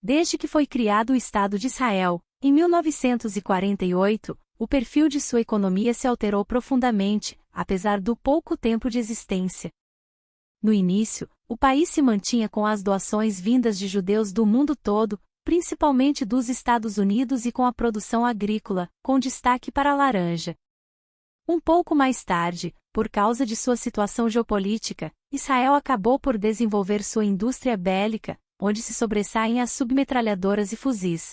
Desde que foi criado o Estado de Israel, em 1948, o perfil de sua economia se alterou profundamente, apesar do pouco tempo de existência. No início, o país se mantinha com as doações vindas de judeus do mundo todo, principalmente dos Estados Unidos, e com a produção agrícola, com destaque para a laranja. Um pouco mais tarde, por causa de sua situação geopolítica, Israel acabou por desenvolver sua indústria bélica, onde se sobressaem as submetralhadoras e fuzis.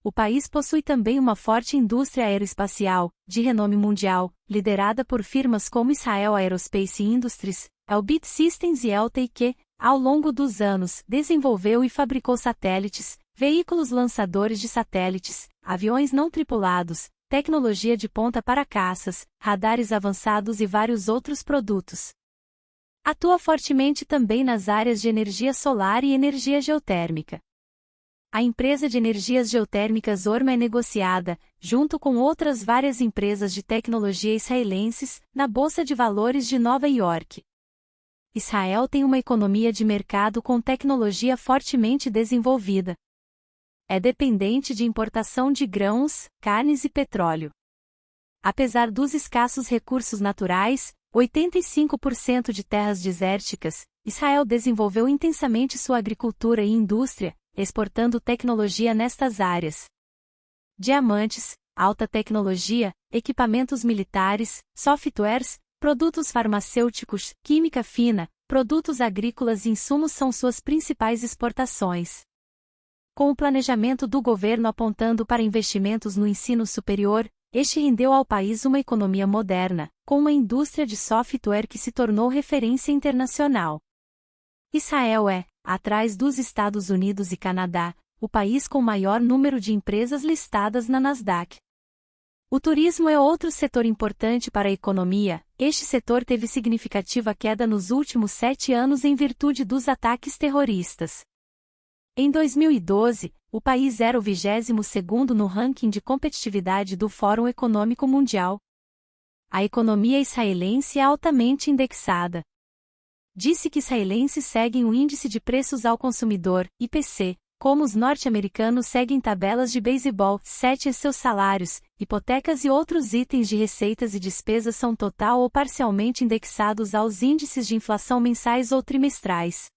O país possui também uma forte indústria aeroespacial, de renome mundial, liderada por firmas como Israel Aerospace Industries, Elbit Systems e Elbit, que, ao longo dos anos, desenvolveu e fabricou satélites, veículos lançadores de satélites, aviões não tripulados, tecnologia de ponta para caças, radares avançados e vários outros produtos. Atua fortemente também nas áreas de energia solar e energia geotérmica. A empresa de energias geotérmicas Orma é negociada, junto com outras várias empresas de tecnologia israelenses, na Bolsa de Valores de Nova York. Israel tem uma economia de mercado com tecnologia fortemente desenvolvida. É dependente de importação de grãos, carnes e petróleo. Apesar dos escassos recursos naturais, 85% de terras desérticas, Israel desenvolveu intensamente sua agricultura e indústria, exportando tecnologia nestas áreas. Diamantes, alta tecnologia, equipamentos militares, softwares, produtos farmacêuticos, química fina, produtos agrícolas e insumos são suas principais exportações. Com o planejamento do governo apontando para investimentos no ensino superior, este rendeu ao país uma economia moderna, com uma indústria de software que se tornou referência internacional. Israel é, atrás dos Estados Unidos e Canadá, o país com maior número de empresas listadas na Nasdaq. O turismo é outro setor importante para a economia. Este setor teve significativa queda nos últimos 7 anos em virtude dos ataques terroristas. Em 2012, o país era o 22º no ranking de competitividade do Fórum Econômico Mundial. A economia israelense é altamente indexada. Disse que israelenses seguem o Índice de Preços ao Consumidor, IPC, como os norte-americanos seguem tabelas de beisebol. 7. Seus salários, hipotecas e outros itens de receitas e despesas são total ou parcialmente indexados aos índices de inflação mensais ou trimestrais.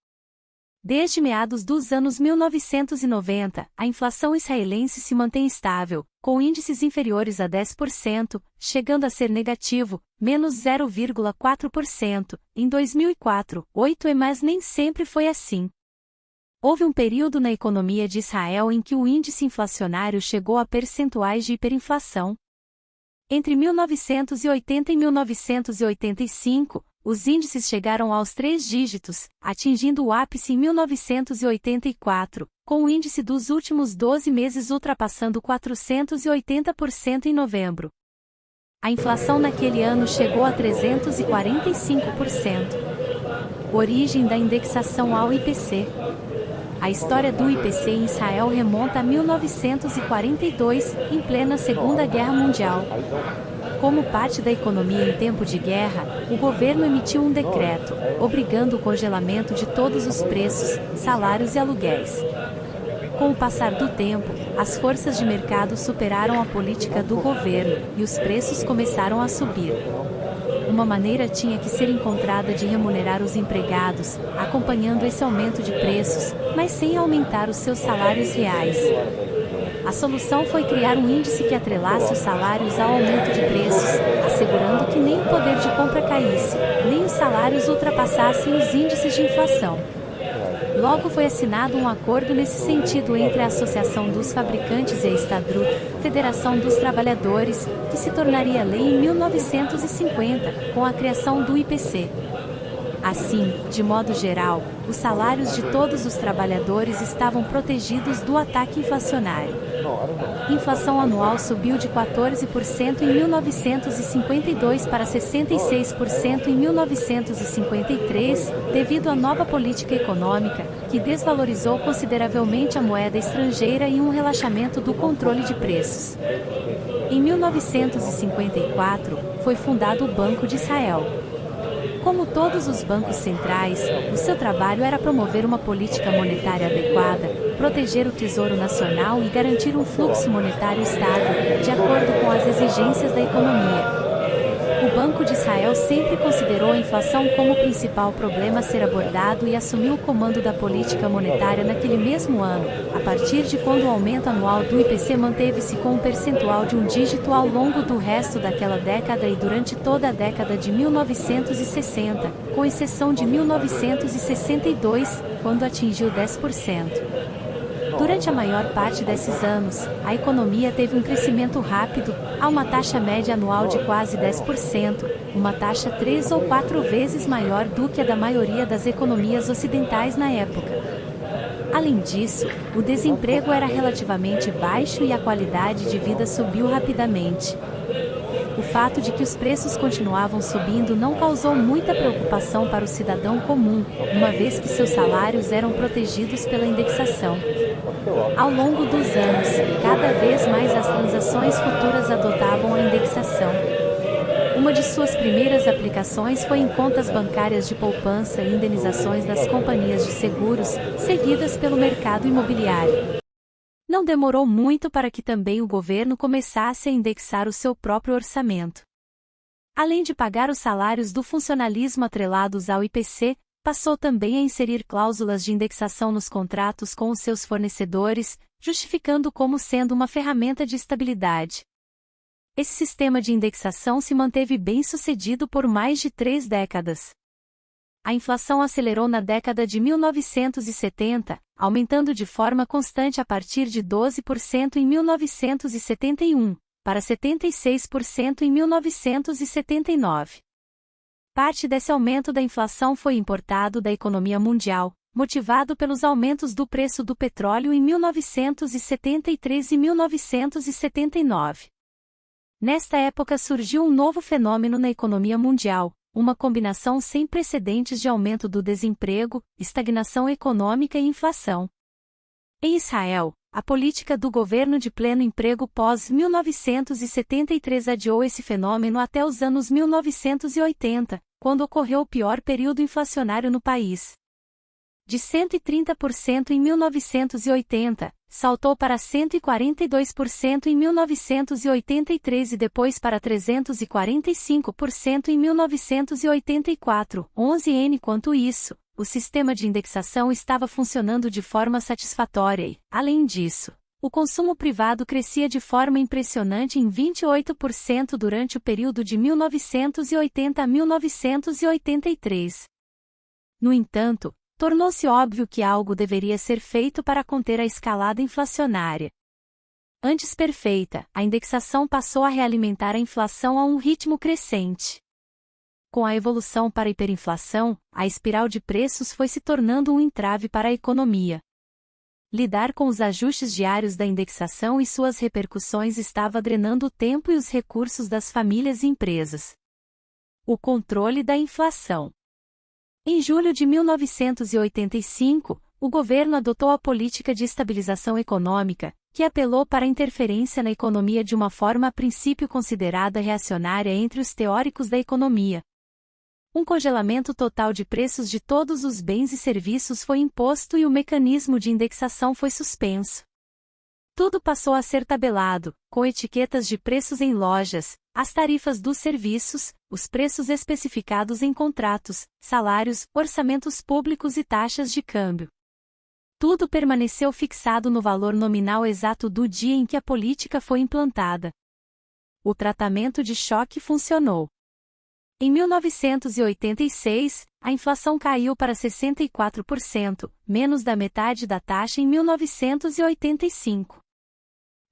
Desde meados dos anos 1990, a inflação israelense se mantém estável, com índices inferiores a 10%, chegando a ser negativo, menos 0,4%, em 2004, 8, mas nem sempre foi assim. Houve um período na economia de Israel em que o índice inflacionário chegou a percentuais de hiperinflação. Entre 1980 e 1985, os índices chegaram aos 3 dígitos, atingindo o ápice em 1984, com o índice dos últimos 12 meses ultrapassando 480% em novembro. A inflação naquele ano chegou a 345%. Origem da indexação ao IPC. A história do IPC em Israel remonta a 1942, em plena Segunda Guerra Mundial. Como parte da economia em tempo de guerra, o governo emitiu um decreto, obrigando o congelamento de todos os preços, salários e aluguéis. Com o passar do tempo, as forças de mercado superaram a política do governo, e os preços começaram a subir. Uma maneira tinha que ser encontrada de remunerar os empregados, acompanhando esse aumento de preços, mas sem aumentar os seus salários reais. A solução foi criar um índice que atrelasse os salários ao aumento de preços, assegurando que nem o poder de compra caísse, nem os salários ultrapassassem os índices de inflação. Logo foi assinado um acordo nesse sentido entre a Associação dos Fabricantes e a Estadrut, Federação dos Trabalhadores, que se tornaria lei em 1950, com a criação do IPC. Assim, de modo geral, os salários de todos os trabalhadores estavam protegidos do ataque inflacionário. A inflação anual subiu de 14% em 1952 para 66% em 1953, devido à nova política econômica, que desvalorizou consideravelmente a moeda estrangeira e um relaxamento do controle de preços. Em 1954, foi fundado o Banco de Israel. Como todos os bancos centrais, o seu trabalho era promover uma política monetária adequada, proteger o Tesouro Nacional e garantir um fluxo monetário estável, de acordo com as exigências da economia. O Banco de Israel sempre considerou a inflação como o principal problema a ser abordado e assumiu o comando da política monetária naquele mesmo ano, a partir de quando o aumento anual do IPC manteve-se com um percentual de um dígito ao longo do resto daquela década e durante toda a década de 1960, com exceção de 1962, quando atingiu 10%. Durante a maior parte desses anos, a economia teve um crescimento rápido, a uma taxa média anual de quase 10%, uma taxa 3 ou 4 vezes maior do que a da maioria das economias ocidentais na época. Além disso, o desemprego era relativamente baixo e a qualidade de vida subiu rapidamente. O fato de que os preços continuavam subindo não causou muita preocupação para o cidadão comum, uma vez que seus salários eram protegidos pela indexação. Ao longo dos anos, cada vez mais as transações futuras adotavam a indexação. Uma de suas primeiras aplicações foi em contas bancárias de poupança e indenizações das companhias de seguros, seguidas pelo mercado imobiliário. Não demorou muito para que também o governo começasse a indexar o seu próprio orçamento. Além de pagar os salários do funcionalismo atrelados ao IPC, passou também a inserir cláusulas de indexação nos contratos com os seus fornecedores, justificando como sendo uma ferramenta de estabilidade. Esse sistema de indexação se manteve bem-sucedido por mais de 3 décadas. A inflação acelerou na década de 1970, aumentando de forma constante a partir de 12% em 1971, para 76% em 1979. Parte desse aumento da inflação foi importado da economia mundial, motivado pelos aumentos do preço do petróleo em 1973 e 1979. Nesta época surgiu um novo fenômeno na economia mundial, uma combinação sem precedentes de aumento do desemprego, estagnação econômica e inflação. Em Israel, a política do governo de pleno emprego pós-1973 adiou esse fenômeno até os anos 1980, quando ocorreu o pior período inflacionário no país. De 130% em 1980, saltou para 142% em 1983 e depois para 345% em 1984. 11 Enquanto isso, o sistema de indexação estava funcionando de forma satisfatória e, além disso, o consumo privado crescia de forma impressionante em 28% durante o período de 1980 a 1983. No entanto, tornou-se óbvio que algo deveria ser feito para conter a escalada inflacionária. Antes perfeita, a indexação passou a realimentar a inflação a um ritmo crescente. Com a evolução para a hiperinflação, a espiral de preços foi se tornando um entrave para a economia. Lidar com os ajustes diários da indexação e suas repercussões estava drenando o tempo e os recursos das famílias e empresas. O controle da inflação. Em julho de 1985, o governo adotou a política de estabilização econômica, que apelou para a interferência na economia de uma forma a princípio considerada reacionária entre os teóricos da economia. Um congelamento total de preços de todos os bens e serviços foi imposto e o mecanismo de indexação foi suspenso. Tudo passou a ser tabelado, com etiquetas de preços em lojas, as tarifas dos serviços, os preços especificados em contratos, salários, orçamentos públicos e taxas de câmbio. Tudo permaneceu fixado no valor nominal exato do dia em que a política foi implantada. O tratamento de choque funcionou. Em 1986, a inflação caiu para 64%, menos da metade da taxa em 1985.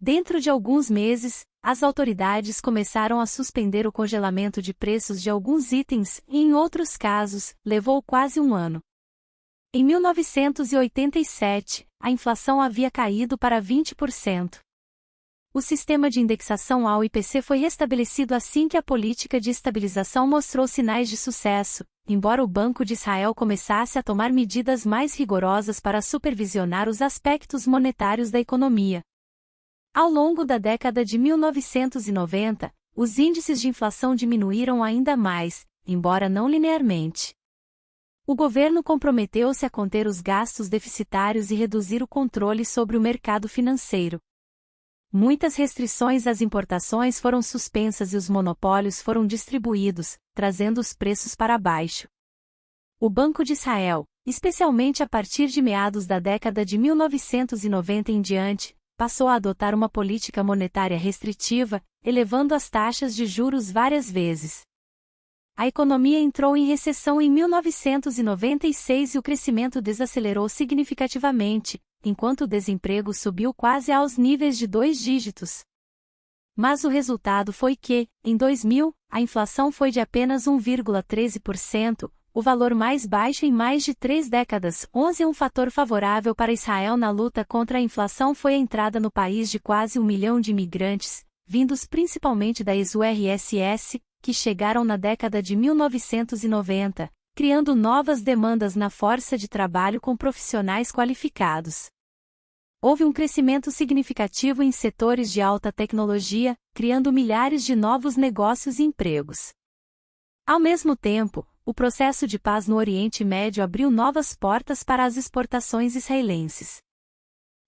Dentro de alguns meses, as autoridades começaram a suspender o congelamento de preços de alguns itens e, em outros casos, levou quase um ano. Em 1987, a inflação havia caído para 20%. O sistema de indexação ao IPC foi restabelecido assim que a política de estabilização mostrou sinais de sucesso, embora o Banco de Israel começasse a tomar medidas mais rigorosas para supervisionar os aspectos monetários da economia. Ao longo da década de 1990, os índices de inflação diminuíram ainda mais, embora não linearmente. O governo comprometeu-se a conter os gastos deficitários e reduzir o controle sobre o mercado financeiro. Muitas restrições às importações foram suspensas e os monopólios foram distribuídos, trazendo os preços para baixo. O Banco de Israel, especialmente a partir de meados da década de 1990 em diante, passou a adotar uma política monetária restritiva, elevando as taxas de juros várias vezes. A economia entrou em recessão em 1996 e o crescimento desacelerou significativamente, enquanto o desemprego subiu quase aos níveis de 2 dígitos. Mas o resultado foi que, em 2000, a inflação foi de apenas 1,13%, o valor mais baixo em mais de 3 décadas. 11 Um fator favorável para Israel na luta contra a inflação foi a entrada no país de quase 1 milhão de imigrantes, vindos principalmente da ex-URSS, que chegaram na década de 1990, criando novas demandas na força de trabalho com profissionais qualificados. Houve um crescimento significativo em setores de alta tecnologia, criando milhares de novos negócios e empregos. Ao mesmo tempo, o processo de paz no Oriente Médio abriu novas portas para as exportações israelenses.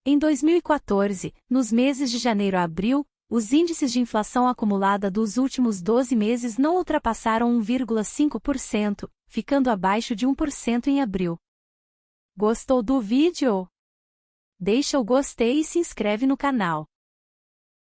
Em 2014, nos meses de janeiro a abril, os índices de inflação acumulada dos últimos 12 meses não ultrapassaram 1,5%, ficando abaixo de 1% em abril. Gostou do vídeo? Deixa o gostei e se inscreve no canal.